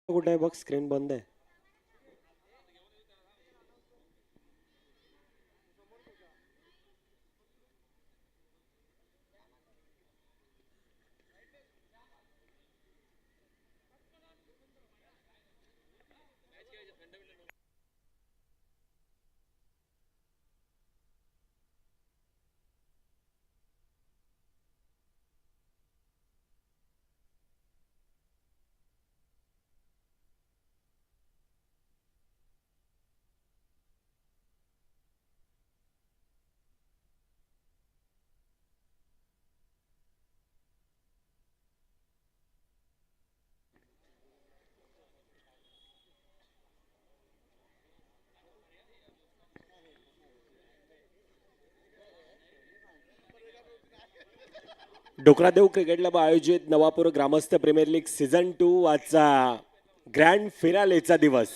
कुठे आहे बघ, स्क्रीन बंद आहे. डोकरादेव क्रिकेट क्लब आयोजित नवापूर ग्रामस्थ प्रीमियर लीग सीझन 2 आजचा ग्रँड फिनालेचा दिवस.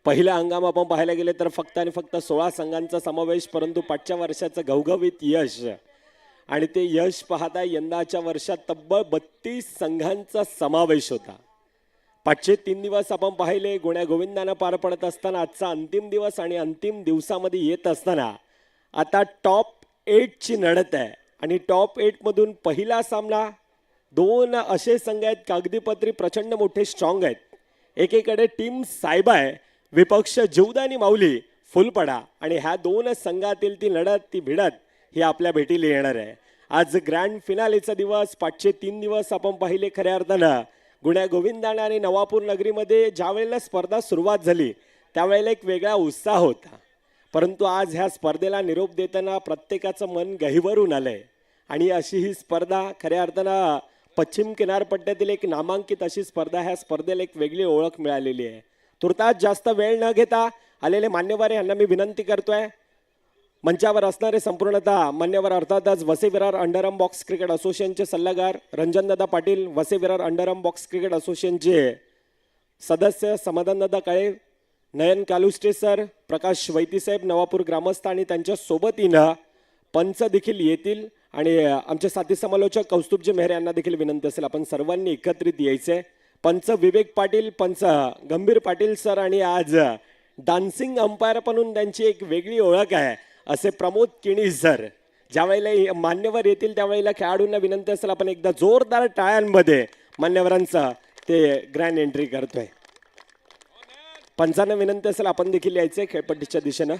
पहिला हंगाम आपण पाहायला गेले तर फक्त आणि फक्त 16 संघांचा समावेश, परंतु पाचच्या वर्षाचं घवघवीत यश आणि ते यश पाहता यंदाच्या वर्षात तब्बल 32 संघांचा समावेश होता. पाचशे 3 दिवस आपण पाहिले गुण्या गोविंदानं पार पडत असताना आजचा अंतिम दिवस आणि अंतिम दिवसामध्ये येत असताना आता टॉप 8 ची लढत आहे. आणि टॉप 8 मधून पहिला सामना दोन असे संघ आहेत कागदीपत्री प्रचंड मोठे स्ट्रॉंग आहेत. एकीकडे टीम सायबा आहे, विपक्ष जीवदानी माऊली फुलपडा, आणि ह्या दोन संघातील ती लढत ती भिडत ही आपल्या भेटीला येणार आहे. आज ग्रँड फिनालेचा दिवस. 503 दिवस आपण पाहिले खऱ्या अर्थानं गुण्या गोविंदाने आणि नवापूर नगरीमध्ये ज्या वेळेला स्पर्धा सुरुवात झाली त्यावेळेला एक वेगळा उत्साह होता, परंतु आज ह्या स्पर्धेला निरोप देताना प्रत्येकाचं मन गहिवरून आलंय. आणि अशी ही स्पर्धा खऱ्या अर्थानं पश्चिम किनारपट्ट्यातील एक नामांकित अशी स्पर्धा, ह्या स्पर्धेला एक वेगळी ओळख मिळालेली आहे. तुर्तास जास्त वेळ न घेता आलेले मान्यवर यांना मी विनंती करतोय, मंचावर असणारे संपूर्णतः मान्यवर अर्थातच वसे विरार अंडरआर्म बॉक्स क्रिकेट असोसिएशनचे सल्लागार रणजनदादा पाटील, वसे विरार अंडरआर्म बॉक्स क्रिकेट असोसिएशनचे सदस्य समाधानदादा काळे, नयन कालुस्टे सर, प्रकाश वैतीसाहेब, नवापूर ग्रामस्थ आणि त्यांच्या सोबतीनं पंच देखील येतील. आणि आमचे साथी समालोचक कौस्तुभजी मेहरे यांना देखील विनंती असेल आपण सर्वांनी एकत्रित यायचे. पंच विवेक पाटील, पंच गंभीर पाटील सर, आणि आज डान्सिंग अंपायर म्हणून त्यांची एक वेगळी ओळख आहे असे प्रमोद किणी सर. ज्यावेळेला मान्यवर येतील त्यावेळेला खेळाडूंना विनंती असेल आपण एकदा जोरदार टाळ्यांमध्ये मान्यवरांचा ते ग्रँड एंट्री करतोय. पंचांना विनंती असेल आपण देखील यायचे खेळपट्टीच्या दिशेनं.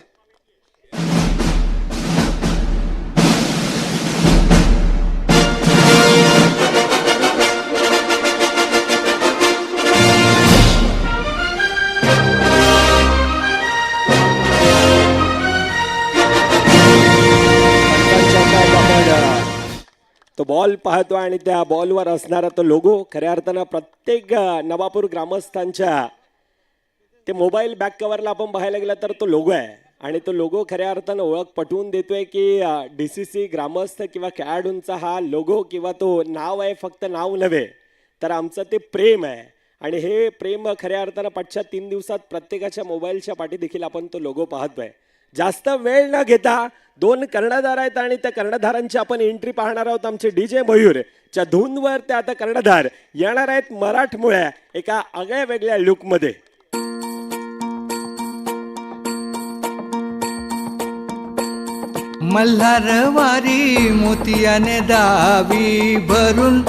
तो बॉल पाहतो आणि त्या बॉलवर असणारा तो लोगो खऱ्या अर्थानं प्रत्येक नवापूर ग्रामस्थांच्या ते मोबाईल बॅक कव्हरला आपण पाहायला गेला तर तो लोगो आहे. आणि तो लोगो खऱ्या अर्थानं ओळख पटवून देतोय की DCC ग्रामस्थ किंवा खेळाडूंचा हा लोगो किंवा तो नाव आहे, फक्त नाव नव्हे तर आमचं ते प्रेम आहे. आणि हे प्रेम खऱ्या अर्थानं पाचच्या 3 दिवसात प्रत्येकाच्या मोबाईलच्या पाठी देखील आपण तो लोगो पाहतोय. जास्त वेळ न घेता दोन कर्णधार आहेत आणि त्या कर्णधारांची आपण एंट्री पाहणार आहोत. आमचे DJ मयूर च्या धूनवर ते आता कर्णधार येणार आहेत मराठमोळ्या एका आगळ्या वेगळ्या लुकमध्ये. मल्हारवारी मोतियाने दावी भरून,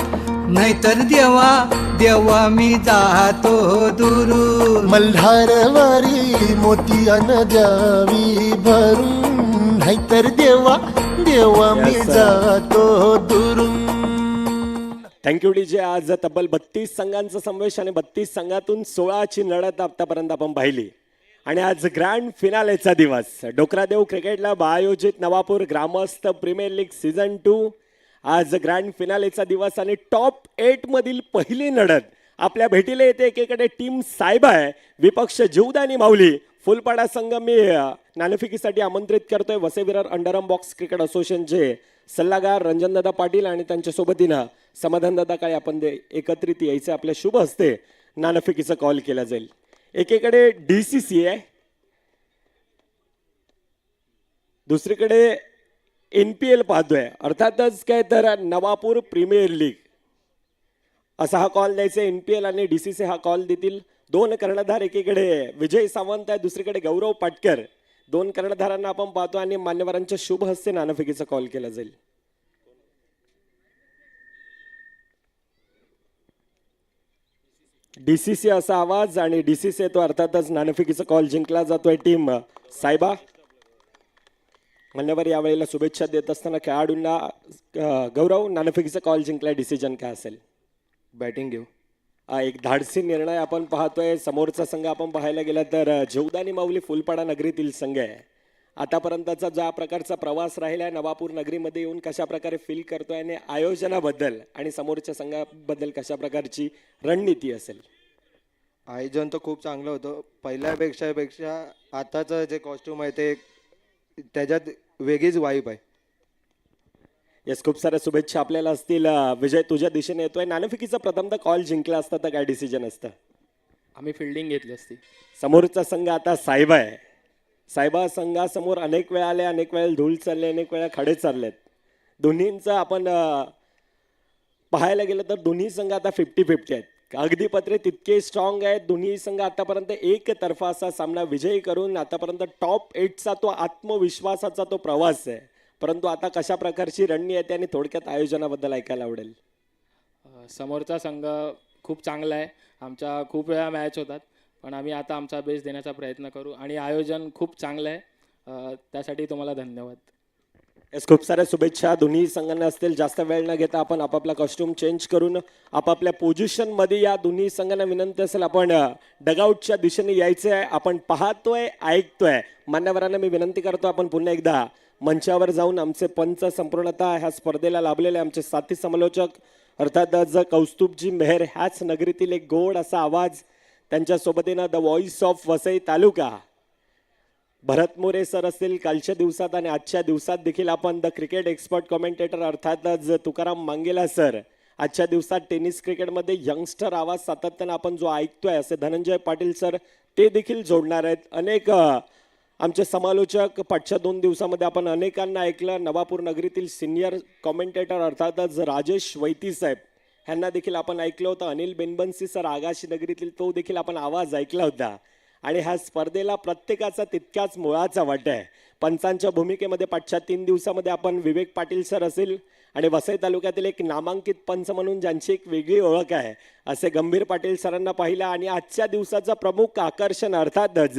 नाहीतर देवा देवा मी जातो दुरून. मल्हारवारी मोतियान द्यावी भरून, नाहीतर देवा देवा मी जातो दुरून. Thank you DJ. आज तब्बल 32 संघांचा समावेश आणि 32 संघातून 16 ची लढत आतापर्यंत आपण पाहिली. आणि आज ग्रँड फिनालेचा दिवस. डोकरादेव क्रिकेट क्लब आयोजित नवापूर ग्रामस्थ प्रीमियर लीग सीझन 2 आज ग्रँड फिनालेचा दिवस आणि टॉप 8 मधील पहिली लढत आपल्या भेटीला येते. एकीकडे टीम सायबा आहे, विपक्ष जीवदानी माऊली फुलपाडा संघ. मी नाणेफेकीसाठी आमंत्रित करतोय वसे विरार अंडरआर्म बॉक्स क्रिकेट असोसिएशनचे सल्लागार रणजनदादा पाटील आणि त्यांच्या सोबतीनं समाधानदादा काळे. आपण एकत्रित यायचं, आपल्या शुभ हस्ते नाणेफेकीचा कॉल केला जाईल. एकीकडे DCC आहे, दुसरीकडे NPL पाहतोय, अर्थातच काय तर नवापूर प्रीमियर लीग. असा हा कॉल द्यायचा. NPL आणि DCC हा कॉल देतील. 2 कर्णधार, एकीकडे विजय सावंत आहे, दुसरीकडे गौरव पाटकर. 2 कर्णधारांना आपण पाहतो आणि मान्यवरांच्या शुभ हस्ते नाणेफेकीचा कॉल केला जाईल. DCC असा आवाज आणि DCC येतो, अर्थातच नाणेफेकीचा कॉल जिंकला जातोय टीम सायबा. मान्यवर यावेळेला शुभेच्छा देत असताना खेळाडूंना गौरव, नाणेफेकीचा कॉल जिंकला, डिसिजन काय असेल? बॅटिंग घेऊ. एक धाडसी निर्णय आपण पाहतोय. समोरचा संघ आपण पाहायला गेला तर जेवदानी माऊली फुलपाडा नगरीतील संघ आहे. आतापर्यंतचा ज्या प्रकारचा प्रवास राहिला आहे नवापूर नगरीमध्ये येऊन कशा प्रकारे फील करतोय आणि आयोजनाबद्दल आणि समोरच्या संघाबद्दल कशा प्रकारची रणनीती असेल? आयोजन तर खूप चांगलं होतं. पहिल्यापेक्षा आताचं जे कॉस्ट्यूम आहे ते त्याच्यात वेगळीच वाईब आहे. येस, खूप साऱ्या शुभेच्छा आपल्याला असतील. विजय तुझ्या दिशेने येतोय. नाणेफेकीचा प्रथमदा कॉल जिंकला असता तर काय डिसिजन असतं? आम्ही फिल्डिंग घेतली असती. समोरचा संघ आता सायबा आहे. सायबा संघासमोर अनेक वेळा आले, अनेक वेळा धूळ चालले, अनेक वेळा खडे चाललेत. दोन्हींचं आपण पाहायला गेलं तर दोन्ही संघ आता 50-50 आहेत. अगदी पत्रे तितके स्ट्रॉंग आहेत. दोन्ही संघ आतापर्यंत एकतर्फा असा सामना विजयी करून आतापर्यंत टॉप 8चा तो आत्मविश्वासाचा तो प्रवास आहे. परंतु आता कशा प्रकारची रणनीती आहे आणि थोडक्यात आयोजनाबद्दल ऐकायला आवडेल. समोरचा संघ खूप चांगला आहे. आमच्या खूप वेळा मॅच होतात, पण आम्ही आता आमचा बेस देण्याचा प्रयत्न करू आणि आयोजन खूप चांगलं आहे. त्यासाठी तुम्हाला धन्यवाद. येस, खूप साऱ्या शुभेच्छा दोन्ही संघांना असतील. जास्त वेळ न घेता आपण आपापला कॉस्ट्यूम चेंज करून आपापल्या पोझिशनमध्ये या. दोन्ही संघांना विनंती असेल आपण डगआउटच्या दिशेने यायचं आहे. आपण पाहतोय, ऐकतोय. मान्यवरांना मी विनंती करतो आपण पुन्हा एकदा मंचावर जाऊन आमचे पंच, संपूर्णतः ह्या स्पर्धेला लाभलेले आमचे साथी समालोचक अर्थातच कौस्तुभजी मेहर, ह्याच नगरीतील एक गोड असा आवाज, त्यांच्या सोबतीनं the voice of Vasai taluka Bharat More sir असतील. कालच्या दिवसात आणि आजच्या दिवसात देखील आपण द क्रिकेट एक्सपर्ट कॉमेंटेटर अर्थातच तुकाराम मांगेला सर. आजच्या दिवसात टेनिस क्रिकेटमध्ये यंगस्टर आवाज सातत्यानं आपण जो ऐकतोय असे धनंजय पाटील सर ते देखील जोडणार आहेत. अनेक आमचे समालोचक पाठच्या 2 दिवसामध्ये आपण अनेकांना ऐकलं. नवापूर नगरीतील सिनियर कॉमेंटेटर अर्थातच राजेश वैती साहेब ह्यांना देखील आपण ऐकलं होतं. अनिल बेनबन्सी सर आगाशी नगरीतील, तो देखील आपण आवाज ऐकला होता. आणि ह्या स्पर्धेला प्रत्येकाचा तितक्याच मुळाचा वाटा आहे. पंचांच्या भूमिकेमध्ये पाठच्या 3 दिवसामध्ये आपण विवेक पाटील सर असेल आणि वसई तालुक्यातील एक नामांकित पंच म्हणून ज्यांची एक वेगळी ओळख आहे असे गंभीर पाटील सरांना पाहिला. आणि आजच्या दिवसाचा प्रमुख आकर्षण अर्थातच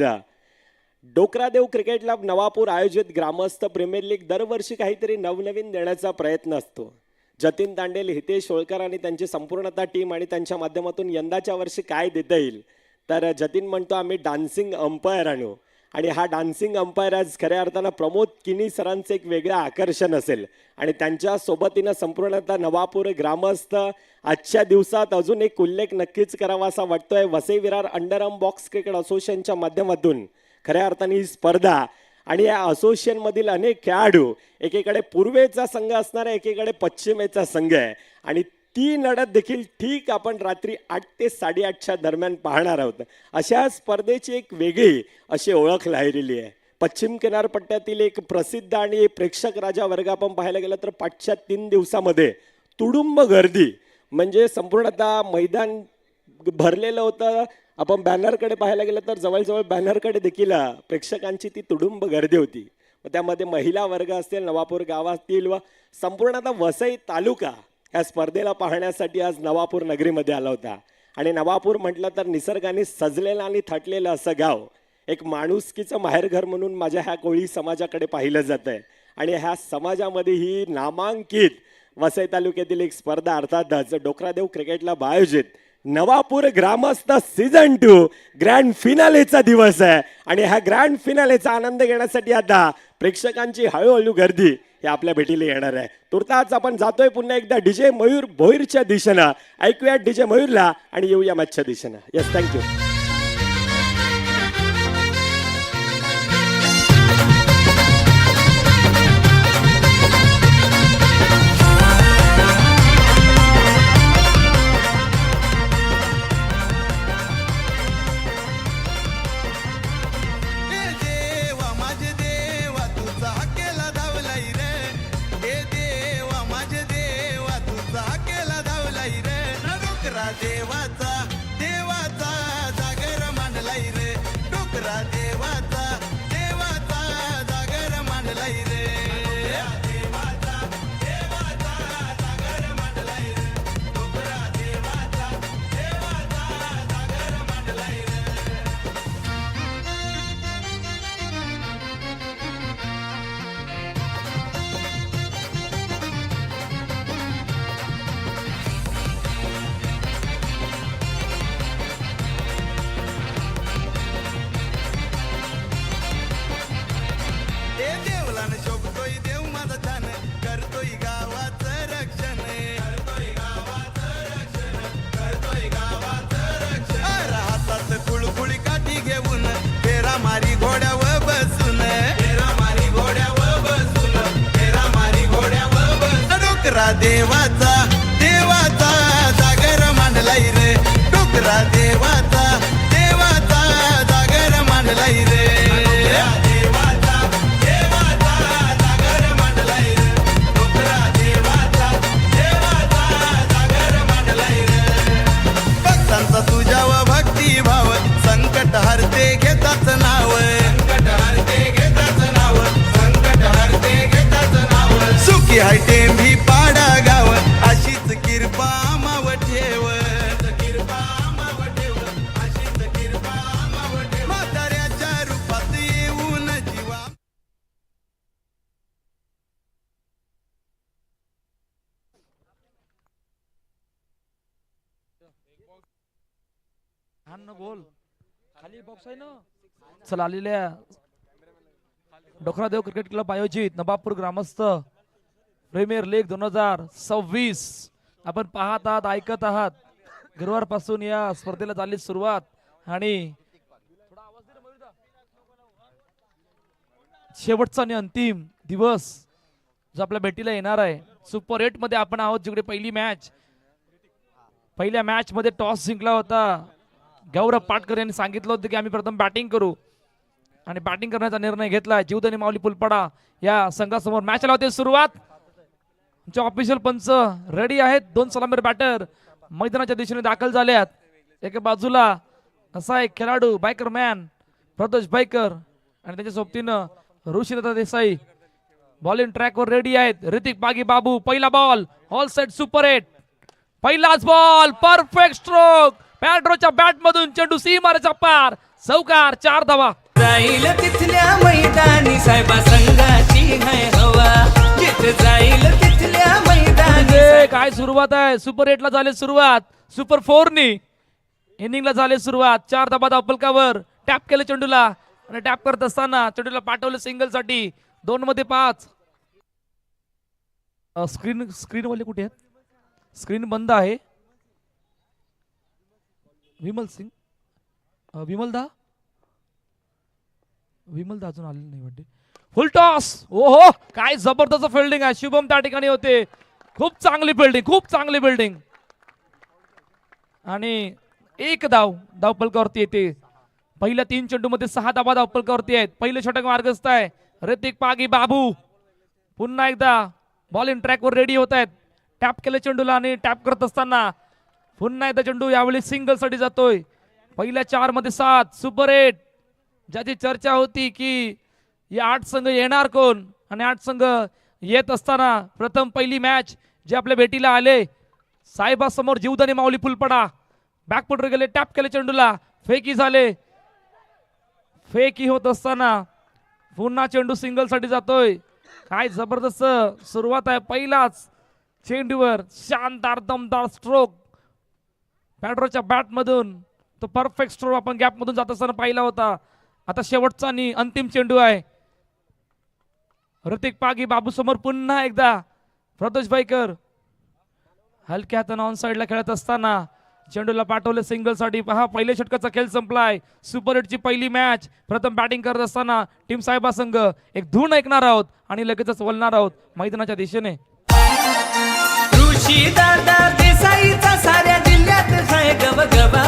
डोकरादेव क्रिकेट क्लब नवापूर आयोजित ग्रामस्थ प्रीमियर लीग. दरवर्षी काहीतरी नवनवीन देण्याचा प्रयत्न असतो. जतीन तांडेल, हितेश होळकर आणि त्यांची संपूर्णतः टीम आणि त्यांच्या माध्यमातून यंदाच्या वर्षी काय देता येईल तर जतीन म्हणतो आम्ही डान्सिंग अंपायर आणू. आणि हा डान्सिंग अंपायर आज खऱ्या अर्थानं प्रमोद किनी सरांचं एक वेगळं आकर्षण असेल. आणि त्यांच्या सोबतीनं संपूर्णतः नवापूर ग्रामस्थ आजच्या दिवसात अजून एक उल्लेख नक्कीच करावा असा वाटतोय. Vasai Virar underarm box cricket असोसिएशनच्या माध्यमातून खऱ्या अर्थाने ही स्पर्धा आणि या असोसिएशनमधील अनेक खेळाडू, एकीकडे पूर्वेचा संघ असणार आहे, एकीकडे पश्चिमेचा संघ आहे. आणि ती लढत देखील ठीक आपण रात्री 8 ते 8:30च्या दरम्यान पाहणार आहोत. अशा स्पर्धेची एक वेगळी अशी ओळख राहिलेली आहे. पश्चिम किनारपट्ट्यातील एक प्रसिद्ध आणि प्रेक्षक राजा वर्ग आपण पाहायला गेलं तर पाठच्या 3 दिवसामध्ये तुडुंब गर्दी, म्हणजे संपूर्णतः मैदान भरलेलं होतं. आपण बॅनरकडे पाहायला गेलं तर जवळजवळ बॅनरकडे देखील प्रेक्षकांची ती तुडुंब गर्दी होती. त्यामध्ये महिला वर्ग असतील, नवापूर गावातील व संपूर्णतः वसई तालुका ह्या स्पर्धेला पाहण्यासाठी आज नवापूर नगरीमध्ये आला होता. आणि नवापूर म्हटलं तर निसर्गाने सजलेलं आणि थटलेलं असं गाव, एक माणुसकीचं माहेरघर म्हणून माझ्या ह्या कोळी समाजाकडे पाहिलं जात आहे. आणि ह्या समाजामध्ये ही नामांकित वसई तालुक्यातील एक स्पर्धा अर्थातच डोकरादेव क्रिकेट क्लब आयोजित नवापूर ग्रामस्थ सीझन 2 ग्रँड फिनालेचा दिवस आहे. आणि ह्या ग्रँड फिनालेचा आनंद घेण्यासाठी आता प्रेक्षकांची हळूहळू गर्दी हे आपल्या भेटीला येणार आहे. तुर्तास आपण जातोय पुन्हा एकदा डीजे मयूर भोईरच्या दिशेनं. ऐकूया डीजे मयूरला आणि येऊया मॅचच्या दिशेनं. Yes, thank you. डोकरा देवाचा देवाचा जागर मांडलाई रे डोकरा देवाचा देवाचा जागर मांडलाई रे देवाचा देवाचा जागर मांडलाई रे डोकरा देवाचा देवाचा जागर मांडलाई रे ए देवलान शोभतोय देव माझा छान करतोय गावाचं रक्षण करतोय गावाचं रक्षण करतोय गावाचं रक्षण अरे हातात कुळकुळी काठी घेऊन फेरा मारी घोड्यावर बसून फेरा मारी घोड्यावर बसून फेरा मारी घोड्यावर बसून डोकरा देवाचा देवाचा जागर मांडलाई रे डोकरा देवाचा देवाचा जागर मांडलाई रे देवाचा देवाचा जागर मांडलाई रे डोकरा देवाचा देवाचा जागर मांडलाई रे भक्तांचा तुझ्यावर भक्तिभाव संकट हरते घेताच नाव संकट हरते घेताच नाव संकट हरते घेताच नाव सुखी हाय टेंभी पाडा गाव अशीच किरपा माव ठेव किरपा माव ठेव अशीच किरपा माव ठेव म्हाताऱ्याच्या रूपात येऊन जीवा बोल खाली बॉक्स आहे ना चला आलेल्या डोकरादेव क्रिकेट क्लब आयोजित नवापूर ग्रामस्थ प्रीमियर लीग 2026 आपण पाहत आहात ऐकत आहात गुरुवारपासून या स्पर्धेला झाली सुरुवात आणि शेवटचा आणि अंतिम दिवस जो आपल्या भेटीला येणार आहे सुपर 8 मध्ये आपण आहोत जिकडे पहिल्या मॅच मध्ये टॉस जिंकला होता गौरव पाटकर यांनी सांगितलं होतं की आम्ही प्रथम बॅटिंग करू आणि बॅटिंग करण्याचा निर्णय घेतला जीवदानी माऊली पुलपाडा या संघासमोर मॅचला होते सुरुवात आमचे ऑफिशियल पंच रेडी आहेत दोन सलामीर बॅटर मैदानाच्या दिशेने दाखल झाल्यात एका बाजूला असा एक खेळाडू बायकर मॅन प्रदोष बायकर आणि त्याच्या सोबतीनं ऋषिदत्त देसाई बॉलिंग ट्रॅकवर रेडी आहेत ऋतिक बागी बाबू पहिला बॉल ऑल सेट सुपर 8 पहिलाच बॉल परफेक्ट स्ट्रोक पॅड्रोच्या बॅट मधून चेंडू सीमारेचा पार चौकार 4 धावा जाईल तिथल्या मैदानी साहेबा संघाची है हवा जिथे जाईल तिथल्या मैदानी काय सुरुवात आहे सुपर 8 ला झाली सुरुवात सुपर 4 नी इनिंगला झाली सुरुवात 4 धाबा धावपलकावर टॅप केले चेंडूला आणि टॅप करत असताना चेंडूला पाठवलं सिंगल साठी 2 मध्ये 5 स्क्रीन वाले कुठे आहेत स्क्रीन बंद आहे विमल सिंग विमलदा अजून आलेलं नाही वाटते फुल टॉस ओहो काय जबरदस्त फिल्डिंग आहे शुभम त्या ठिकाणी होते खूप चांगली फिल्डिंग आणि एक धाव पलकावरती येते पहिल्या 3 चेंडू मध्ये 6 धाबा धाव पलकावरती आहेत पहिले षटक मार्गस्थ आहे ऋतिक पागी बाबू पुन्हा एकदा बॉलिंग ट्रॅकवर रेडी होत आहेत टॅप केले चेंडूला आणि टॅप करत असताना पुन्हा एकदा चेंडू यावेळी सिंगल साठी जातोय पहिल्या 4 मध्ये 7 सुपर 8 ज्याची चर्चा होती की या 8 संघ येणार कोण आणि 8 संघ येत असताना प्रथम पहिली मॅच जे आपल्या भेटीला आले साहेबा समोर जीवदानी माऊली फुलपडा बॅकफुटवर गेले टॅप केले चेंडूला फेकी झाले फेकी होत असताना पुन्हा चेंडू सिंगल साठी जातोय काय जबरदस्त सुरुवात आहे पहिलाच चेंडूवर शानदार दमदार स्ट्रोक पॅड्रोच्या बॅट मधून तो परफेक्ट स्ट्रोक आपण गॅप मधून जात असताना पाहिला होता आता शेवटचा आणि अंतिम चेंडू आहे ऋतिक पागी बाबू समोर पुन्हा एकदा प्रदोष बाईकर हलक्या हाताने ऑन साइडला खेळत असताना चेंडूला पाठवले सिंगल साठी पहा पहिल्या षटकाचा खेळ संपलाय सुपर 8 ची पहिली मॅच प्रथम बॅटिंग करत असताना टीम साहेबा संघ एक धून ऐकणार आहोत आणि लगेचच वळणार आहोत मैदानाच्या दिशेने ऋषी दादा देसाईचा साऱ्या जिल्ह्यात हाय गबगबा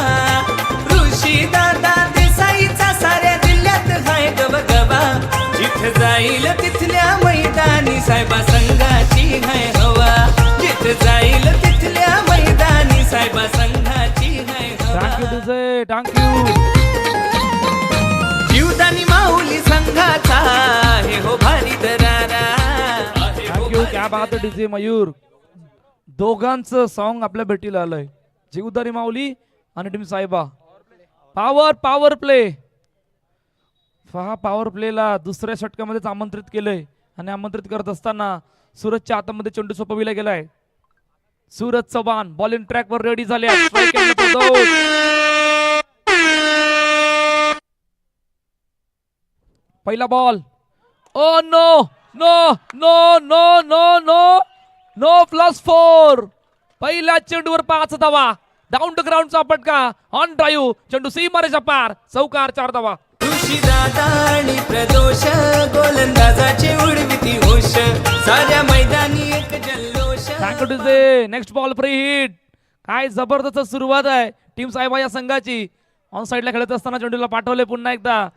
ऋषी दादा देसाईचा साऱ्या जिल्ह्यात हाय गबगबा जिथे जाईल तिथल्या मैदानी साहेबा संघाची हाय हवा जिथे जाईल तिथल्या मैदानी साहेबा संघ थँक्यू तुझे थँक्यू. जीवदानी माऊली संघाचा आहे हो भारी दरारा. थँक्यू. क्या बात आहे डीजे मयूर. दोघांचं सॉन्ग आपल्या भेटीला आलंय. जीवदानी माऊली आणि टीम साहेबा. Power play. पहा पॉवर प्लेला दुसऱ्या षटकामध्येच आमंत्रित केलंय आणि आमंत्रित करत असताना सूरजच्या हातामध्ये चेंडू सोपविला गेलाय. सूरज चव्हाण बॉलिंग ट्रॅक वर रेडी झाले. पहिला ball. Oh no no no no no no no +4. पहिल्या चेंडूवर 5 धावा. डाऊन टू ग्राउंडचा फटका. ऑन ड्राईव्ह चेंडू सीमारेच्या पार. चौकार 4 धावा. ऋषी दादा आणि प्रदोष गोलंदाजाचे उडविती होश. साऱ्या मैदानी एक जल्लोष. Next ball free hit. काय जबरदस्त सुरुवात आहे टीम साहेबा या संघाची. ऑन साइडला खेळत असताना चेंडूला पाठवले पुन्हा एकदा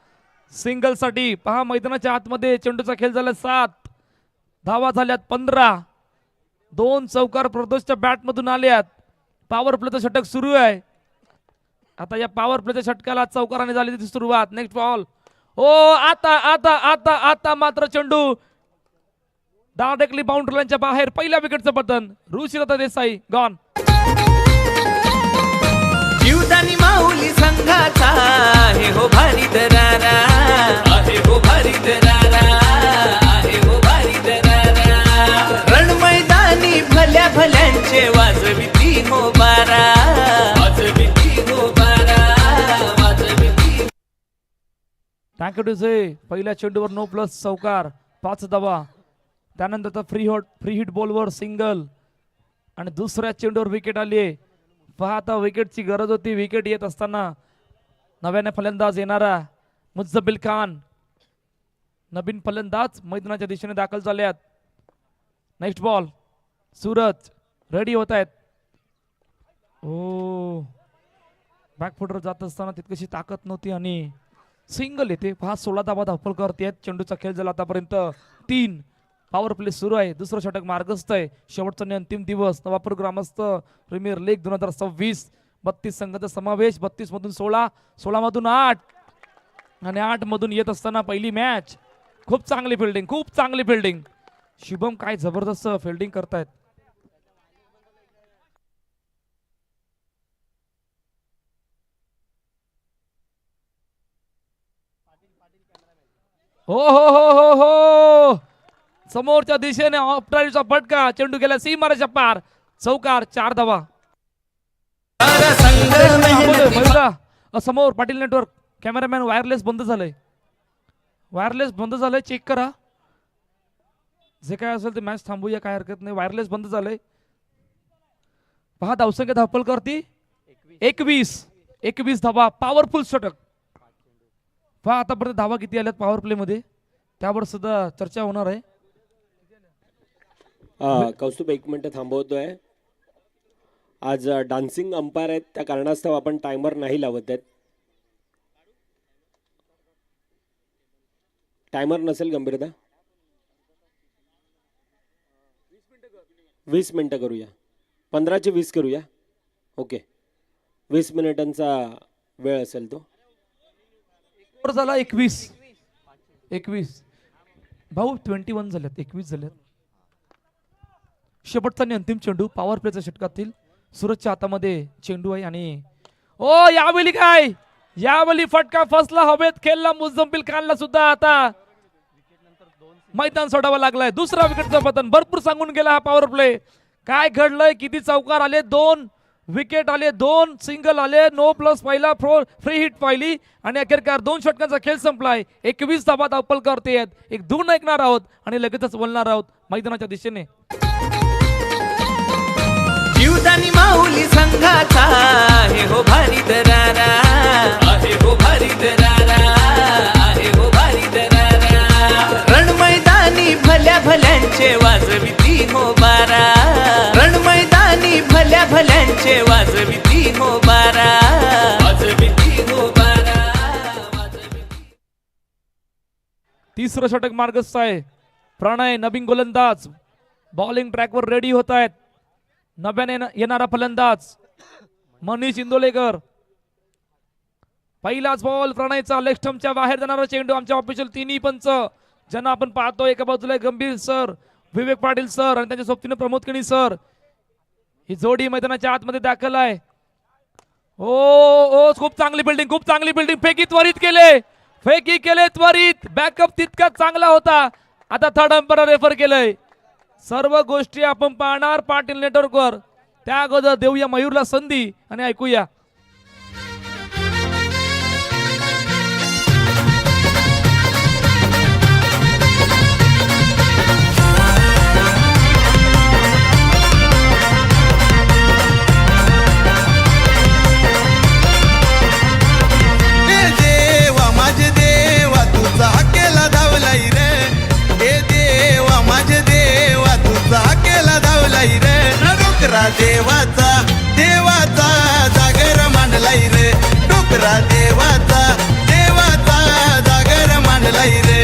सिंगल साठी. पहा मैदानाच्या आतमध्ये चेंडूचा खेळ झाला 7. धावा झाल्यात 15. 2 चौकार प्रदोषच्या बॅट मधून आल्यात. पॉवर प्लेचं षटक सुरू आहे. आता या पॉवर प्लेच्या षटकाला चौकाराने झाली ती सुरुवात. Next ball. ओ आता आता आता आता मात्र चेंडू डायरेक्टली बाउंड्री लाईनच्या बाहेर. पहिल्या विकेटचं पतन. ऋषीलता देसाई गॉन. जीवदानी माऊली संघाचा आहे हो भारी दरारा. आहे हो भारी दरारा. आहे हो भारी दरारा. रण मैदानी भल्या भल्यांचे वाजविती हो बारा. वाजविती हो बारा. वाजविती. थँक्यू टू से. पहिल्या चेंडूवर नो प्लस चौकार 5 धावा. त्यानंतर फ्री हिट बॉलवर सिंगल आणि दुसऱ्या चेंडूवर विकेट आली आहे. पहा आता विकेटची गरज होती. विकेट येत असताना नव्याने फलंदाज येणारा मुज्जबिल खान. नवीन फलंदाज मैदानाच्या दिशेने दाखल झाल्यात. Next ball. सूरज रेडी होत आहेत. ओ बॅकफुटर जात असताना तितकीशी ताकद नव्हती आणि सिंगल येते. पहा 16 धावा धावपल करते. चेंडूचा खेळ झाला आतापर्यंत 3. पॉवर प्ले सुरू आहे. दुसरं षटक मार्गस्थ आहे. शेवटचा आणि अंतिम दिवस. नवापूर ग्रामस्थ प्रीमियर लीग 2026. 32 संघाचा समावेश. 32 मधून 16. 16 मधून 8 आणि 8 मधून येत असताना पहिली मॅच. खूप चांगली फिल्डिंग. खूप चांगली फिल्डिंग. शुभम काय जबरदस्त फिल्डिंग करतायत. हो हो हो हो हो. समोरच्या दिशेने ऑफ ड्राईव्हचा फटका. चेंडू गेला सीमारेच्या पार. चौकार 4 धावा. सारा संघ मेहनती. महिला समोर पाटील नेटवर्क. कॅमेरामॅन वायरलेस बंद झालंय. वायरलेस बंद झालंय. चेक करा. जे काय असेल ते मॅच थांबूया. काय हरकत नाही. वायरलेस बंद झालंय. पहा धावसंख्या धावपलकरती 21 धावा. पॉवरफुल षटक. पहा आतापर्यंत धावा किती आल्यात पॉवर प्ले मध्ये त्यावर सुद्धा चर्चा होणार आहे. कौस्तुभ 1 मिनिट थांबवतोय. आज डान्सिंग अंपायर आहेत त्या कारणास्तव आपण टायमर नाही लावत आहेत. टायमर नसेल गंभीरता. 20 मिनिटं करूया. 15 चे 20 करूया. ओके 20 मिनिटांचा वेळ असेल तो. झाला 21 भाऊ 21 झाल्यात. 21 झाल्यात. शेवटचा आणि अंतिम चेंडू पॉवर प्लेच्या षटकातील. सूरजच्या हातामध्ये चेंडू आहे आणि ओ यावेळी काय. यावेळी फटका फसला. हवेत खेळला. मुझ्झमिल खानला सुद्धा आता मैदान सोडावं लागलाय. दुसरा विकेटचं पतन. भरपूर सांगून गेला हा पॉवर प्ले. काय घडलंय. किती चौकार आले. 2 विकेट आले. 2 सिंगल आले. नो प्लस पहिला. फ्री हिट पाहिली आणि अखेरकार 2 षटकांचा खेळ संपलाय. 21 धावा धावपल करते आहेत. एक धून ऐकणार आहोत आणि लगेचच बोलणार आहोत मैदानाच्या दिशेने. जीवदानी माऊली संघाचा आहे हो भारी दरारा. आहे हो भारी दरारा. आहे हो भारी दरारा. रण मैदानी भल्या भल्यांचे वाजविती हो बारा. रण मैदानी भल्या भल्यांचे वाजविती हो बारा. वाजविती हो बारा. तिसरं षटक मार्गस्थ आहे. प्रणय नवीन गोलंदाज बॉलिंग ट्रॅकवर रेडी होत आहेत. नव्याने येणारा फलंदाज मनीष इंदोलेकर. पहिलाच बॉल प्रणयचा लेग स्टंपच्या बाहेर जाणारा चेंडू. आमच्या ऑफिशियल तिन्ही पंच ज्यांना आपण पाहतो, एका बाजूला गंभीर सर, विवेक पाटील सर आणि त्यांच्या सोबतीनं प्रमोद किणी सर. ही जोडी मैदानाच्या आतमध्ये दाखल आहे. ओ ओ खूप चांगली बिल्डिंग, खूप चांगली बिल्डिंग. फेकी त्वरित केले त्वरित. बॅकअप तितका चांगला होता. आता थर्ड अंपायर रेफर केलंय. सर्व गोष्टी आपण पाहणार पाटील नेटवर्कवर. त्या अगोदर देऊया मयूरला संधी आणि ऐकूया. हे देवा माझे देवा तुझा हाकेला धावलाई रे. हे देवा माझे देवा तुझा हाकेला धावलाई रे. डोकरा देवाचा देवाचा जागर मांडलाई रे. डोकरा देवाचा देवाचा जागर मांडलाई रे.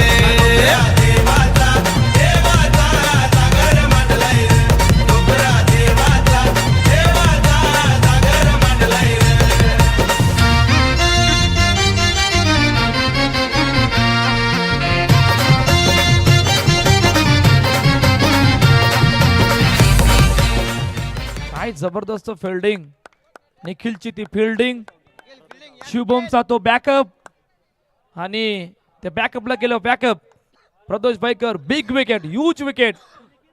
देवाचा देवाचा जागर मांडलाई रे. डोकरा देवाचा देवाचा जागर मांडलाई रे. काय जबरदस्त फिल्डिंग. निखिलची ती फिल्डिंग, शुभमचा तो बॅकअप आणि त्या बॅकअपला गेलो backup. Pradosh Bhaikar big wicket, huge wicket.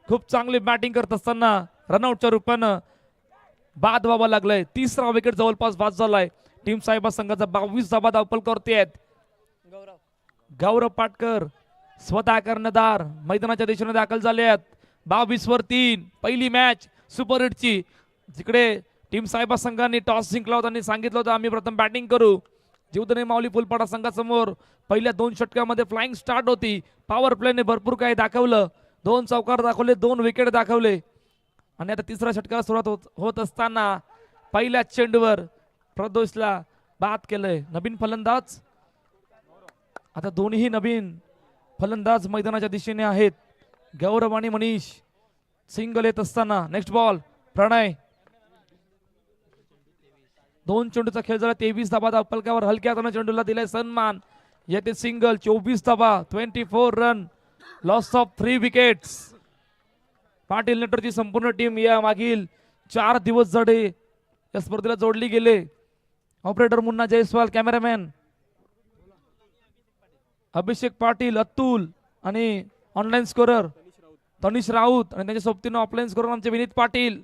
खूप चांगली बॅटिंग करत असताना रनआउटच्या रूपानं बाद व्हावं लागलंय. तिसरा विकेट जवळपास बाद झालाय. टीम साहेबा संघाचा 22 धावा धावपलकावरती आहेत. गौरव पाटकर स्वतः कर्णधार मैदानाच्या दिशेने दाखल झाले आहेत. 22 वर 3. पहिली मॅच सुपर हिटची, जिकडे टीम साहेबा संघाने टॉस जिंकला होता आणि सांगितलं होतं आम्ही प्रथम बॅटिंग करू. जीवदने माऊली फुलपाडा संघासमोर पहिल्या 2 षटकामध्ये फ्लाइंग स्टार्ट होती. पॉवर प्लेने भरपूर काही दाखवलं. 2 चौकार दाखवले, 2 विकेट दाखवले आणि आता तिसऱ्या षटकाला सुरुवात होत असताना पहिल्या चेंडूवर प्रदोषला बाद केलंय. नवीन फलंदाज, आता दोन्ही नवीन फलंदाज मैदानाच्या दिशेने आहेत. गौरव आणि मनीष. सिंगल येत असताना नेक्स्ट बॉल प्रणय. 2 चेंडूचा खेळ झाला. 23 धाबा धावपलकावर. हलक्या हाताने चेंडूला दिलाय सन्मान. येते single. 24 dhaba, 24 run, loss of 3 wickets. Patil नेटवर्कची संपूर्ण टीम या मागील 4 दिवस झाले या स्पर्धेला जोडली गेले. ऑपरेटर मुन्ना जयस्वाल, कॅमेरामॅन अभिषेक पाटील, अतुल आणि ऑनलाईन स्कोरर तनिष राऊत आणि त्यांच्या सोबतीनं ऑफलाईन स्कोरर आमचे विनीत पाटील.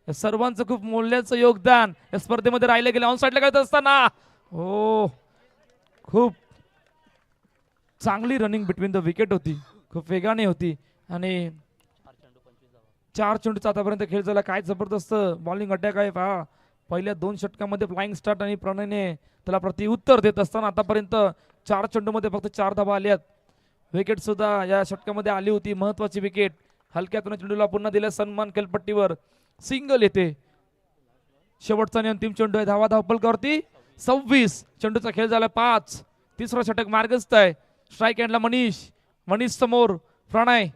या सर्वांचं खूप मूल्याचं योगदान या स्पर्धेमध्ये राहिलं गेलं. ऑन साईडला खेळत असताना हो खूप चांगली रनिंग बिटवीन द विकेट होती, खूप वेगाने होती आणि 4 चेंडूचा आतापर्यंत खेळ झाला. काय जबरदस्त बॉलिंग अटॅक आहे पहा. पहिल्या 2 षटकामध्ये फ्लाइंग स्टार्ट आणि प्रणयने त्याला प्रत्युत्तर देत असताना आतापर्यंत 4 चेंडूमध्ये फक्त 4 धाबा आल्यात. विकेट सुद्धा या षटकामध्ये आली होती, महत्वाची विकेट. हलक्यातून चेंडूला पुन्हा दिला सन्मान. खेळपट्टीवर सिंगल येते. शेवटचा आणि अंतिम चेंडू आहे. धावा धावपलकावरती 26. चेंडूचा खेळ झाला 5. तिसरा षटक मार्गस्थ आहे. स्ट्राईक एंडला मनीष समोर प्रणय.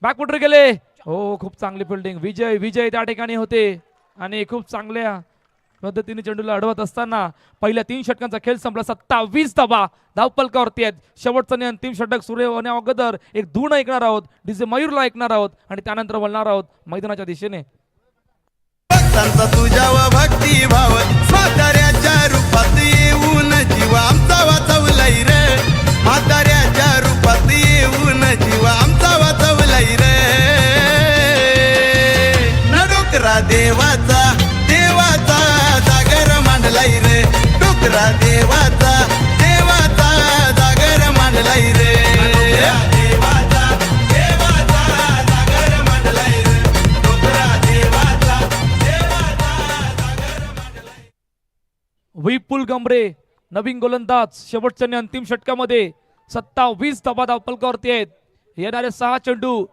बॅकफुटर गेले. हो खूप चांगली फिल्डिंग. विजय त्या ठिकाणी होते आणि खूप चांगल्या पद्धतीने चेंडूला अडवत असताना पहिल्या 3 षटकांचा खेळ संपला. 27 धावा धावपलकावरती आहेत. शेवटचा आणि अंतिम षटक सुरू होण्या अगोदर एक धून ऐकणार आहोत, डीजे मयूरला ऐकणार आहोत आणि त्यानंतर वळणार आहोत मैदानाच्या दिशेने. भक्तांचा तुझ्यावर भक्ती भाव म्हाताऱ्याच्या रूपात येऊन जीवा आमचा वाचवलाई रे. म्हाताऱ्याच्या रूपात येऊन जीवा आमचा वाचवलाई रे. न डोकरा देवाचा देवाचा जागर मांडलाई रे. डोकरा देवाचा देवाचा जागर मांडलाई रे. देवाचा देवाचा जागर मांडलाई रे. डोकरा देवाचा देवाचा जागर मांडलाई. विपुल गमरे नवीन गोलंदाज. शेवटच्या आणि अंतिम षटकामध्ये 27 धावा धावपलकावरती आहेत. येणारे 6 चेंडू.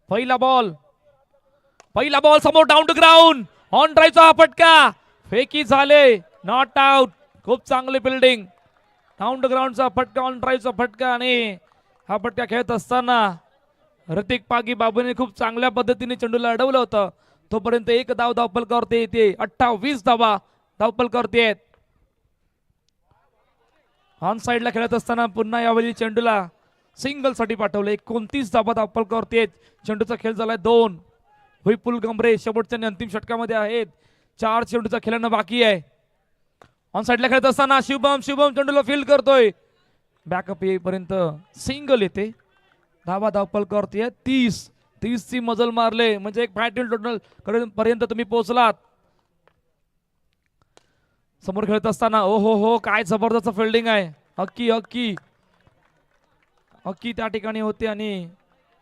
पहिला बॉल समोर डाऊन टू ग्राउंड. ऑन ड्राईव्हचा हा फटका. फेकी झाले, नॉट आउट. खूप चांगली फिल्डिंग. डाऊन टू ग्राउंडचा फटका, ऑन ड्राईव्हचा फटका आणि हा फटका खेळत असताना ऋतिक पागी बाबूने खूप चांगल्या पद्धतीने चेंडूला अडवलं होतं. तोपर्यंत 1 धाव धावपलकावरती येते. 28 धावा धावपलकावरती आहेत. ऑन साईडला खेळत असताना पुन्हा यावेळी चेंडूला सिंगल साठी पाठवले. 29 धाबा धावपलकावरती आहेत. चेंडूचा खेळ झालाय 2. विपुल गंभरे शेवटच्या आणि अंतिम षटकामध्ये आहेत. 4 चेंडूचा खेळणं बाकी आहे. ऑन साईडला खेळत असताना शुभम चेंडूला फील्ड करतोय. बॅकअप येईपर्यंत सिंगल येते. धाबा धावपलकावरती आहे 30 ची मजल मारले म्हणजे एक बॅटिंग टोटल पर्यंत तुम्ही पोहोचलात. समोर खेळत असताना ओ हो काय जबरदस्त फिल्डिंग आहे. हक्की त्या ठिकाणी होते आणि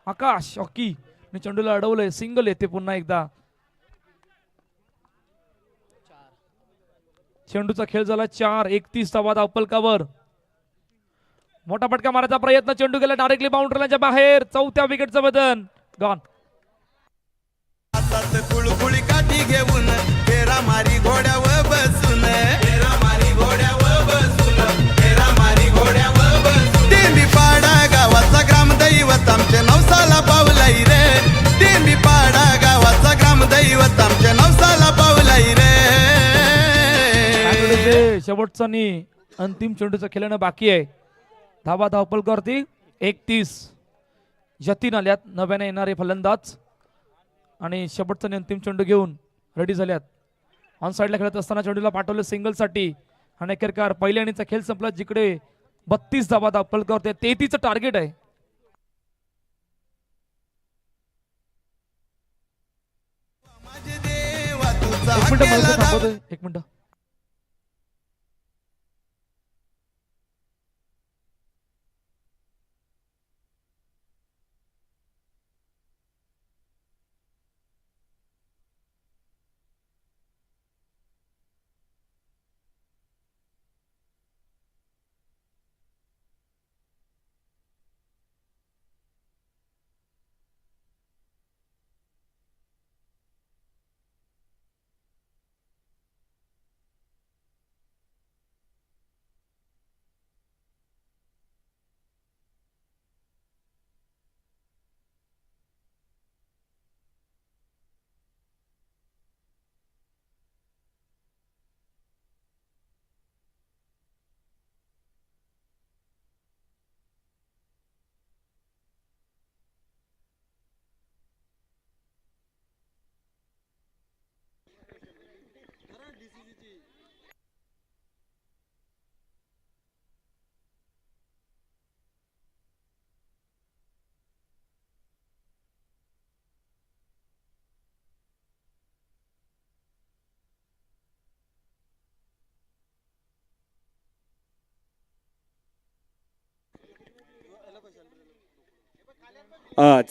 आकाश हक्की चेंडूला अडवलंय. सिंगल येते पुन्हा एकदा. चेंडूचा खेळ झाला 4. 31 धावा धावपलकावर. मोठा फटका मारायचा प्रयत्न. चेंडू गेला डायरेक्टली बाउंड्रीच्या बाहेर. 4थ्या विकेटचं बदन गॉन. हातात कुळकुळी काठी घेऊन फेरा मारी घोड्यावर बसून फेरा मारी घोड्यावर बसून फेरा मारी घोड्यावर बसून टेंबी पाडा गावाचा ग्रामदैवत आमच्या नवसाला पावलाई रे. टेंबी पाडा गावाचा ग्रामदैवत आमच्या नवसाला पावलाई रे. शेवटचा आणि अंतिम चेंडूचं खेळणं बाकी आहे. धाबा धावपलकावरती 31. जतीन आल्यात नव्याने येणारे फलंदाज आणि शेवटचा आणि अंतिम चेंडू घेऊन रेडी झाल्यात. ऑन साईडला खेळत असताना चेंडूला पाठवलं सिंगल साठी आणि अखेरकार पहिल्या इनिंगचा खेळ संपला जिकडे 32 धाबा धावपलकावरती 33चं टार्गेट आहे. माझे देवा तुझा केला धाव. एक मिनिट.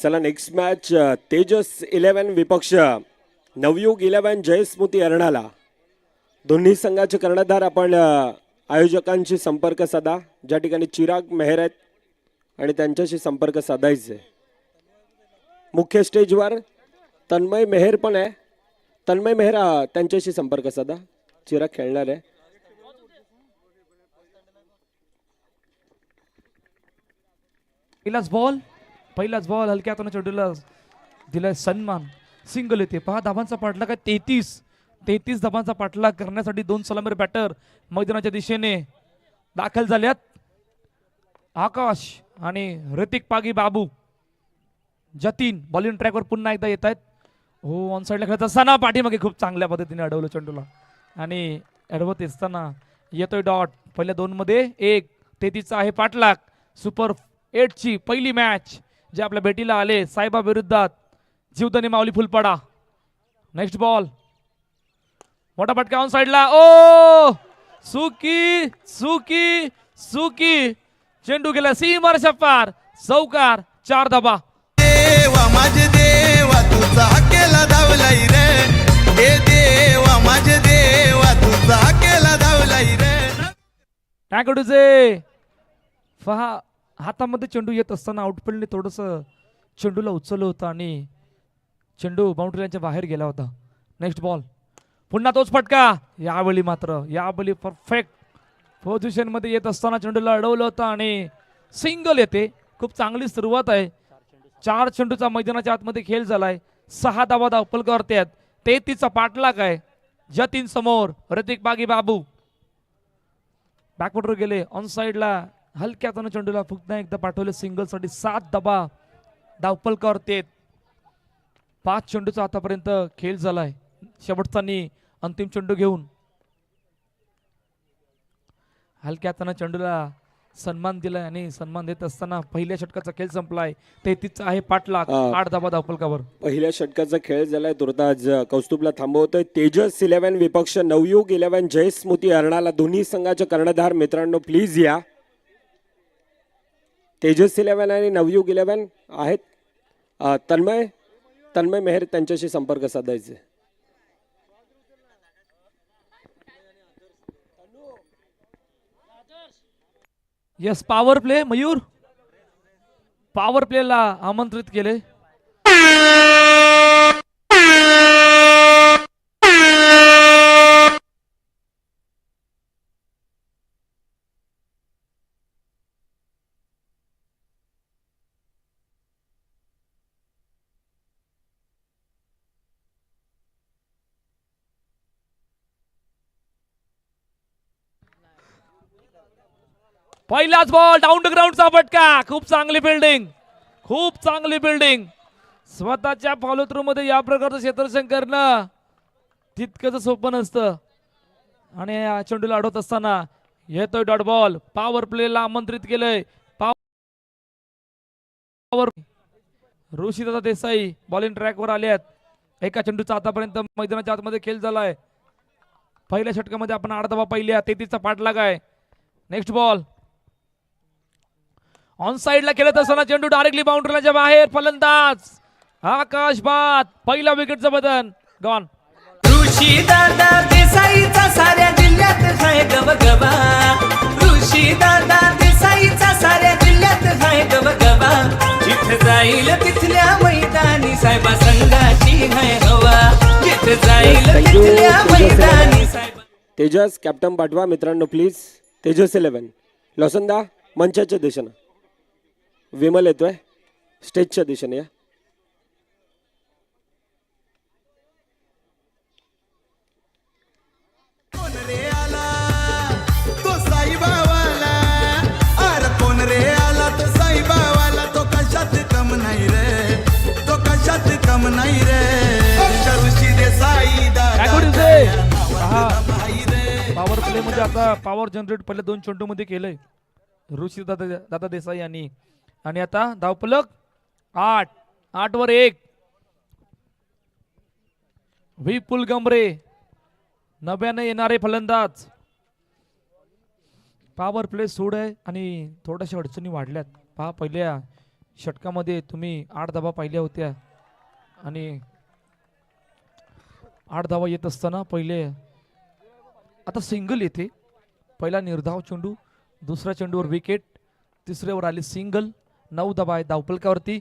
चला नेक्स्ट मॅच तेजस 11 विपक्ष नवयुग 11 जयस्मृती अर्णाला. दोन्ही संघाचे कर्णधार आपण आयोजकांशी संपर्क साधा. ज्या ठिकाणी चिराग मेहर आहेत आणि त्यांच्याशी संपर्क साधायचे. मुख्य स्टेजवर तन्मय मेहर पण आहे. तन्मय मेहर त्यांच्याशी संपर्क साधा. चिराग खेळणार आहे. पहिलाच बॉल हलक्या हाताने चेंडूला दिलाय सन्मान. सिंगल येते. 5 धाबांचा पाठलाग काय 33 धाबांचा पाठलाग करण्यासाठी 2 सलामीर बॅटर मैदानाच्या दिशेने दाखल झाल्यात. आकाश आणि ऋतिक पागी बाबू. जतीन बॉलिंग ट्रॅकवर पुन्हा एकदा येत आहेत. हो ऑन साईडला खेळत असताना पाठीमागे खूप चांगल्या पद्धतीने अडवलं चेंडूला आणि अडवत असताना येतोय डॉट. पहिल्या 2 मध्ये 1. 33चा आहे पाठलाग. सुपर 8 ची पहिली मॅच जे आपल्या भेटीला आले सायबा विरुद्धात जीवदानी माऊली फुलपाडा. नेक्स्ट बॉल मोठा फटका ऑन साईडला. ओ सुकी सुकी सुकी चेंडू गेला सीमारेषा पार. चौकार. 4 धाबा. देवा माझे देवा तुझा केला धावलाई रे. हे देवा माझे देवा तुझा केला धावलाई रे. टाकडूचे पहा हातामध्ये चेंडू येत असताना आउटफील्डने थोडंसं चेंडूला उचललं होतं आणि चेंडू बाउंड्रीच्या बाहेर गेला होता. नेक्स्ट बॉल पुन्हा तोच फटका. यावेळी परफेक्ट पोझिशन मध्ये येत असताना चेंडूला अडवलं होतं आणि सिंगल येते. खूप चांगली सुरुवात आहे. 4 चेंडूचा मैदानाच्या आतमध्ये खेळ झालाय. 6 धावा धावपलकावरती आहेत. 33चा पाठलाग आहे. जतीन समोर ऋतिक बागी बाबू. बॅकवर्डवर गेले. ऑन साईडला हलक्या हाताने चेंडूला पुन्हा एकदा पाठवले सिंगल साठी. 7 दबा धावपलकावरती आहेत. 5 चेंडूचा आतापर्यंत खेळ झालाय. शेवटचा अंतिम चेंडू घेऊन हलक्या हाताने चेंडूला सन्मान दिलाय आणि सन्मान देत असताना पहिल्या षटकाचा खेळ संपलाय. 33 आहे पाठलाग. 8 धाबा धावपलकावर. पहिल्या षटकाचा खेळ झालाय. तुर्तास कौस्तुभला थांबवतोय. तेजस 11 विपक्ष नवयुग 11 जय स्मृती अर्णाला दोन्ही संघाचे कर्णधार मित्रांनो प्लीज या. तेजस 11 आणि नवयुग 11 आहेत. तन्मय मेहर त्यांच्याशी संपर्क साधायचे. Yes power play Mayur. Power प्लेला आमंत्रित केले. पहिलाच बॉल डाऊन द ग्राउंडचा फटका. खूप चांगली बिल्डिंग. खूप चांगली बिल्डिंग. स्वतःच्या फॉलो थ्रू मध्ये या प्रकारचं क्षेत्ररक्षण करणं तितकंच सोपं नसतं. आणि या चेंडूला अडवत असताना येतोय डॉट बॉल. पॉवर प्लेला आमंत्रित केलंय. पॉवर ऋषीदादा देसाई बॉलिंग ट्रॅकवर आले आहेत. एका चेंडूचा आतापर्यंत मैदानाच्या आतमध्ये खेळ झालाय. पहिल्या षटकामध्ये आपण 8 धावा पहिल्या. 33चा पाठलाग आहे. नेक्स्ट बॉल ऑन साइडला खेळत असताना चेंडू डायरेक्टली बाउंड्रीच्या बाहेर. फलंदाज आकाश बाद. पहिला विकेटचं बदन गॉन. ऋषी दादा देसाईचा साऱ्या जिल्ह्यात हाय गबगबा. ऋषी दादा देसाईचा साऱ्या जिल्ह्यात हाय गबगबा. जिथे जाईल तिथल्या मैदानी साहेबा संघाची हाय हवा. जिथे जाईल तिथल्या मैदानी साहेबा. तेजस कॅप्टन पाठवा मित्रांनो प्लीज. तेजस 11 लोसंदा मंचाच्या दिशेनं. विमल येतोय स्टेजच्या दिशेने या. कोण रे आला तो साईबावाला. अरे कोण रे आला तो साईबावाला. तो कशात कम नाही रे. तो कशात कम नाही रे. ऋषी देसाई पॉवर प्ले मध्ये आता पॉवर जनरेट पहिल्या 2 चेंडू मध्ये केलंय ऋषी दादा देसाई यांनी. आणि आता धावपलक 8 वर 1. विपुल गमरे नव्याने येणारे फलंदाज. पॉवर प्ले सोड आहे आणि थोड्याशा अडचणी वाढल्यात. पहा पहिल्या षटकामध्ये तुम्ही 8 धावा पाहिल्या होत्या आणि 8 धावा येत असताना पहिले आता सिंगल येते. पहिला निर्धाव चेंडू. दुसऱ्या चेंडूवर विकेट. तिसऱ्यावर आली सिंगल. 9 धावा आहे धावपलकावरती.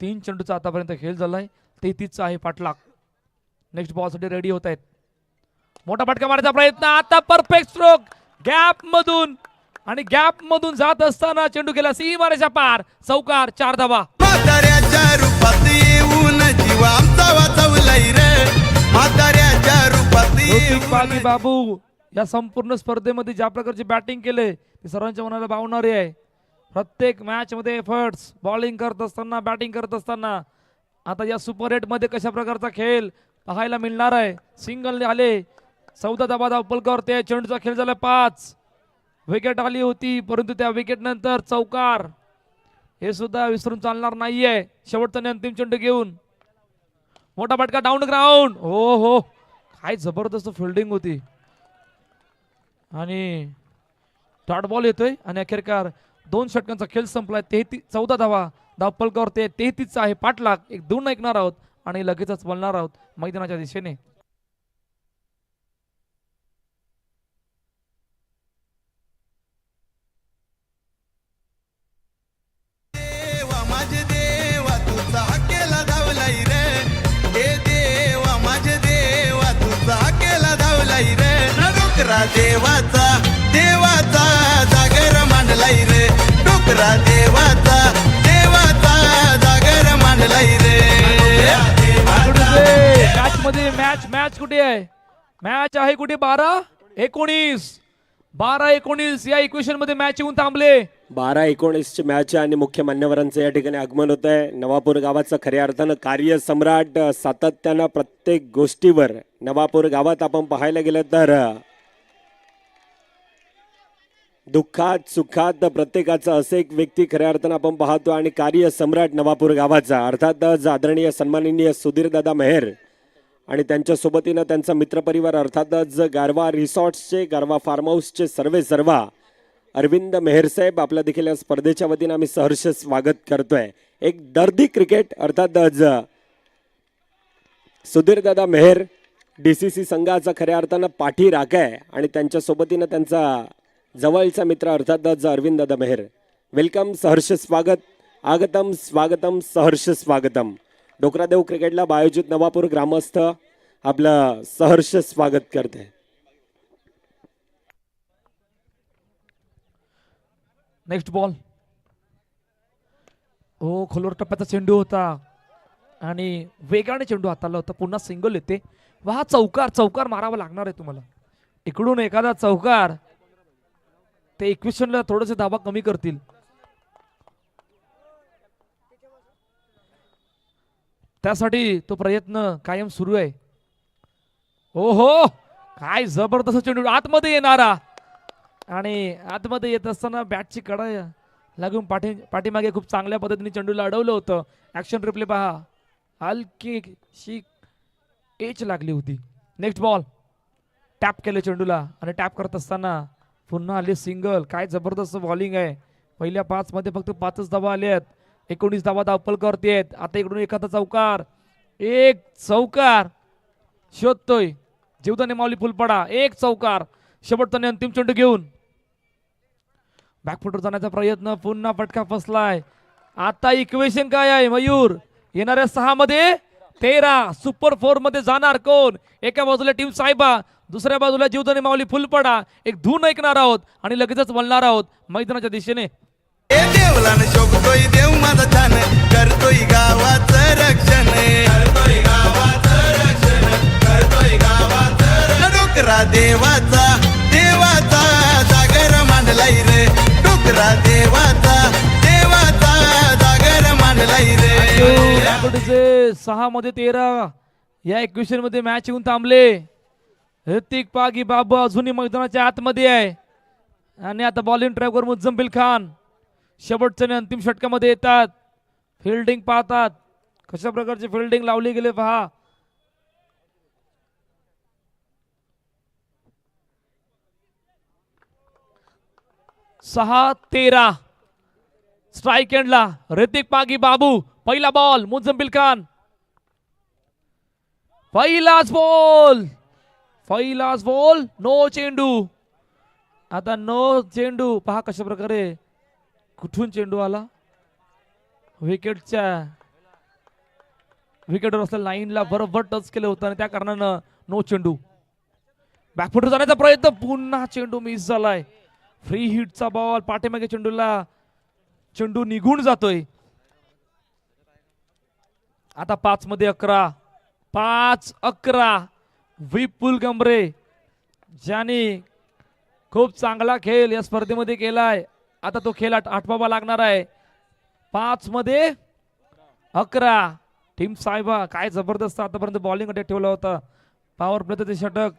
3 चेंडूचा आतापर्यंत खेळ झालाय. 33चा आहे पाठलाग. नेक्स्ट बॉल साठी रेडी होत आहेत. मोठा फटका मारायचा प्रयत्न. आता परफेक्ट स्ट्रोक गॅप मधून. आणि गॅप मधून जात असताना चेंडू गेला सीमारेषा पार. चौकार. 4 धावा. म्हाताऱ्याच्या रूपात येऊन जीव आमचा वाचवलाय रे. म्हाताऱ्याच्या रूपात बागी बाबू या संपूर्ण स्पर्धेमध्ये ज्या प्रकारची बॅटिंग केले ते सर्वांच्या मनाला भावणारे आहे. प्रत्येक मॅच मध्ये एफर्ट्स. बॉलिंग करत असताना बॅटिंग करत असताना आता या सुपर 8 मध्ये कशा प्रकारचा खेळ पाहायला मिळणार आहे. सिंगल आले. 14 धावा धावपलकावर. ते चेंडूचा खेळ झाला 5. विकेट आली होती परंतु त्या विकेट नंतर चौकार. हे सुद्धा विसरून चालणार नाहीये. शेवटचा अंतिम चेंडू घेऊन मोठा फटका डाऊन ग्राउंड. हो काय जबरदस्त फिल्डिंग होती. आणि डॉट बॉल येतोय आणि अखेरकार 2 षटकांचा खेळ संपलाय. 14 धावा धावपलकावर. ते 33चा आहे पाठलाग. एक 2 ऐकणार आहोत आणि लगेचच बोलणार आहोत मैदानाच्या दिशेने. देवा माझे देवा तुझा केला धावलाय रे. हे देवा माझे देवा तुझा केला धावलाय रे. डोकरा देवाचा जागर मांडलाय रे. डोकरा देवाचा जागर मांडलाय रे. मॅच मध्ये मॅच कुठे आहे. मॅच आहे कुठे 12-19. 12-19 या इक्वेशन मध्ये मॅच येऊन थांबले. 12-19 मॅच आणि मुख्य मान्यवरांचं या ठिकाणी आगमन होत आहे. नवापूर गावाचं खऱ्या अर्थानं कार्यसम्राट सातत्यानं प्रत्येक गोष्टीवर नवापूर गावात आपण पाहायला गेलं तर दुःखात सुखात प्रत्येकाचं असं एक व्यक्ती खऱ्या अर्थानं आपण पाहतो आणि कार्यसम्राट नवापूर गावाचा अर्थातच आदरणीय सन्माननीय सुधीरदादा मेहर आणि त्यांच्या सोबतीनं त्यांचा मित्रपरिवार अर्थातच गारवा रिसॉर्ट्सचे गारवा फार्म हाऊसचे सर्वा अरविंद मेहर साहेब आपल्या देखील या स्पर्धेच्या वतीनं आम्ही सहर्ष स्वागत करतोय. एक दर्दी क्रिकेट अर्थातच सुधीरदादा मेहर DCC संघाचा खऱ्या अर्थानं पाठी राखाय आणि त्यांच्या सोबतीनं त्यांचा जवळचा मित्र अर्थातच अरविंद दादा मेहर. वेलकम, सहर्ष स्वागत, आगतम स्वागतम सहर्ष स्वागतम. डोकरादेव क्रिकेटला आयोजित नवापूर ग्रामस्थ आपलं सहर्ष स्वागत करते. Next ball. हो, खोलवर टप्प्याचा चेंडू होता आणि वेगाने चेंडू हाताला होता. पुन्हा सिंगल येते. वा, चौकार मारावा लागणार आहे तुम्हाला. इकडून एखादा चौकार ते इक्वेशनला थोडेसे धाबा कमी करतील. त्यासाठी तो प्रयत्न कायम सुरू आहे. ओहो, काय जबरदस्त चेंडू आतमध्ये येणारा आणि आतमध्ये येत असताना बॅटची कडा लागून पाठीमागे खूप चांगल्या पद्धतीने चेंडूला अडवलं होतं. ऍक्शन रिप्ले पहा, हलकीशी एच लागली होती. Next ball. टॅप केले चेंडूला आणि टॅप करत असताना पुन्हा आले सिंगल. काय जबरदस्त बॉलिंग आहे. पहिल्या 5 मध्ये फक्त 5च धावा आल्या आहेत. 19 धावा धावपल करतेत. आता इकडून एखादा चौकार, एक चौकार शोधतोय जीवदानी माऊली फुलपडा. एक चौकार शेवटचा अंतिम चेंडू घेऊन बॅकफुटर जाण्याचा प्रयत्न. पुन्हा फटका फसलाय. आता इक्वेशन काय आहे मयूर? येणाऱ्या 6 मध्ये 13 सुपर 4 मध्ये जाणार कोण? एका बाजूला टीम साहेबा, दुसऱ्या बाजूला जीवदानी माऊली फुलपडा. एक धून ऐकणार आहोत आणि लगेचच वळणार आहोत मैदानाच्या दिशेने. देवला न शोभतोय देव माझा छान करतोय गावाचं रक्षण करतोय गावाचं रक्षण करतोय गावाचं डोकरा देवाचा देवाचा जागर मांडलाय रे डोकरा देवाचा देवाचा जागर मांडलाय रे. 6 मध्ये 13 या इक्वेशन मध्ये मॅच येऊन थांबले. ऋतिक पागी बाबू अजूनही मैदानाच्या आतमध्ये आहे आणि आता बॉलिंग ट्रॅकवर मुझम्मिल खान शेवटच्या आणि अंतिम षटकामध्ये येतात. फिल्डिंग पाहतात, कशा प्रकारची फिल्डिंग लावली गेले पहा. सहा 13 स्ट्राईक एंडला ऋतिक पागी बाबू. पहिला बॉल मुझम्मिल खान. पहिलाच बॉल नो चेंडू. आता नो चेंडू पहा कशा प्रकारे कुठून चेंडू आला. विकेटवर असलेल्या लाईनला बरोबर टच केलं होतं आणि त्या कारणानं नो चेंडू. बॅकफुटर जाण्याचा प्रयत्न, पुन्हा चेंडू मिस झालाय. फ्री हिटचा बॉल. पाठीमागे चेंडू निघून जातोय. आता 5 मध्ये 11 5-11 विपुल गंभरे ज्याने खूप चांगला खेळ या स्पर्धेमध्ये केलाय. आता तो खेळ आठवावा लागणार आहे. 5 मध्ये 11 टीम साहेबा. काय जबरदस्त आतापर्यंत बॉलिंग अटॅक ठेवला होता. पॉवर प्लेचं ते षटक,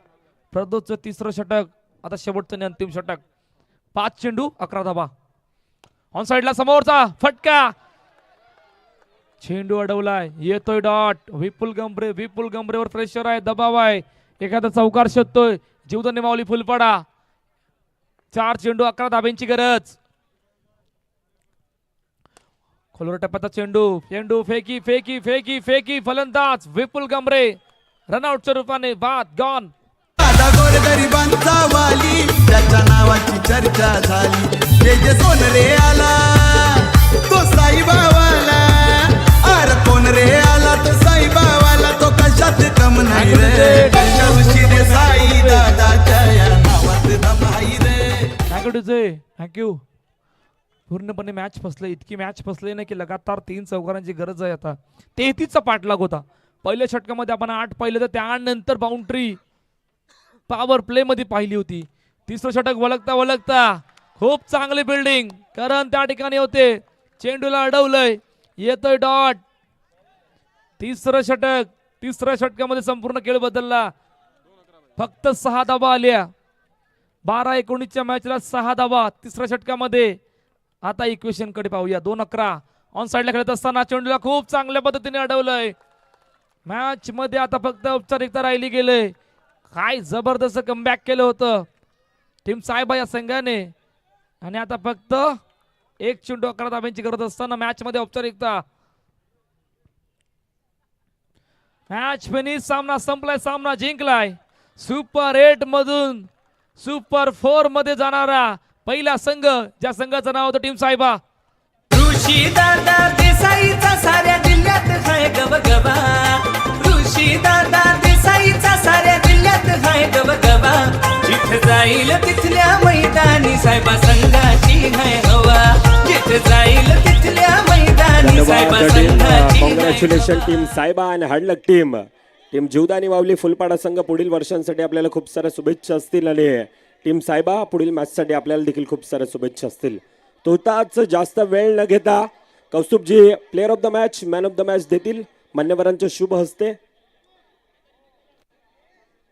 प्रदोषचं 3रं षटक, आता शेवटचं आणि अंतिम षटक. 5 चेंडू 11 धाबा. ऑन साइडला समोरचा फटका, चेंडू अडवलाय. येतोय डॉट. विपुल गंभरेवर प्रेशर आहे, दबाव आहे. एखादा चौकार शोधतोय जीवदानी माऊली फुलपडा. 4 चेंडू 11 धाब्यांची गरज. खोलवर टप्प्याचा चेंडू फेकी फलंदाज विपुल गंभरे रनआउटच्या रूपाने बाद गॉन. माझा गोरगरिबांचा वाली त्याच्या नावाची चर्चा झाली. जे सोनरे आला तो साईबावाला. अरे कोण रे आला तो साईबावाला. तो कशात कम नाही रे. कशात साई दादाच्या या नावात दम आहे रे. थँक्यू. पूर्णपणे मॅच फसले. इतकी मॅच फसले ना की लगातार 3 चौकारांची गरज आहे. आता 33चा पाठलाग होता. पहिल्या षटकामध्ये आपण 8 पाहिलं तर त्यानंतर बाउंड्री पॉवर प्ले मध्ये पाहिली होती. तिसरं षटक वळखता वळखता खूप चांगली बिल्डिंग करण त्या ठिकाणी होते, चेंडूला अडवलंय, येतोय डॉट. तिसरं षटक, तिसऱ्या षटकामध्ये संपूर्ण खेळ बदलला. फक्त 6 धावा आल्या. 12-19च्या मॅचला 6 धावा तिसऱ्या षटकामध्ये. आता इक्वेशन कडे पाहूया. 2-11 ऑन साइडला खेळत असताना चेंडूला खूप चांगल्या पद्धतीने अडवलंय. मॅच मध्ये आता फक्त औपचारिकता राहिली गेले. काय जबरदस्त कमबॅक केलं होतं टीम साहेबा या संघाने. आणि आता फक्त 1 चेंडू 11 धाब्यांची गरज असताना मॅच मध्ये औपचारिकता. मॅच फिनिश, सामना संपलाय, सामना जिंकलाय. सुपर 8 मधून सुपर 4 मध्ये जाणारा पहिला संघ, ज्या संघाचं नाव होतं टीम साहेबा. ऋषी दादा देसाईचा साऱ्या जिल्ह्यात हाय गबगबा. ऋषी दादा देसाईचा साऱ्या जिल्ह्यात हाय गबगबा. जिथे जाईल तिथल्या मैदानी साहेबा संघाची हाय हवा. जिथे जाईल तिथल्या मैदानी साहेबा संघाची कॉंग्रॅच्युलेशन टीम साहेबा आणि हार्डलक टीम. टीम जीवदानी वावली फुलपाडा संघ पुढील वर्षांसाठी आपल्याला खूप साऱ्या शुभेच्छा असतील आणि टीम साहेबा पुढील मॅचसाठी आपल्याला देखील खूप साऱ्या शुभेच्छा असतील. तोताच जास्त वेळ न घेता कौस्तुभजी player of the match, man of the match देतील मान्यवरांच्या शुभ हस्ते.